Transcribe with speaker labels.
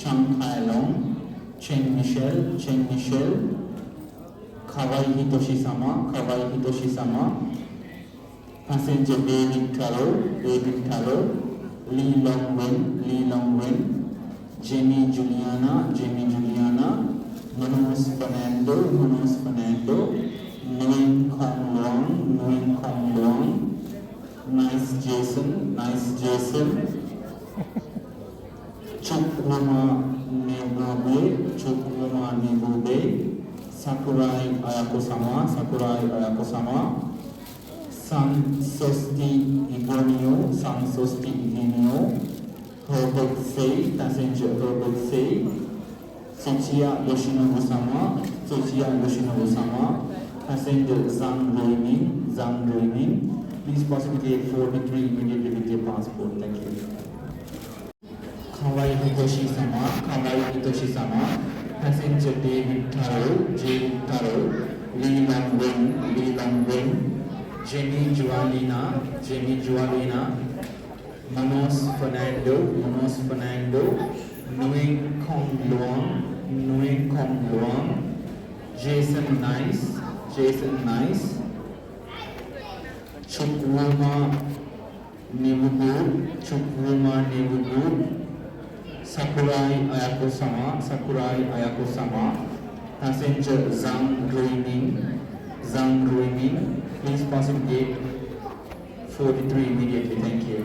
Speaker 1: Chang Kai Long, Chen Michel, Kawai Hitoshi Sama, passenger David Taro, Lee Long Wen, Jenny Juliana, Manus Fernando, Nguyen Kong Luang, Nice Jason, Chukwuma Nebube, Sakurai Ayako-sama, San Sosti Igonio, Herbert Say, passenger Herbert Say, Tsuchiya Yoshinobu-sama, passenger Zhang Ruining. Please possibly take 43 immediately with your passport. Thank you. Kawai Hitoshi-sama, passenger David Taro, Lee Long Wen, Jenny Jualina, Manos Fernando, Nguyen Kong Luang, Jason Nice, Chukwuma Nebugu, Sakurai Ayako-sama, passenger Zhang Ruining. Please pass in gate 43 immediately. Thank you.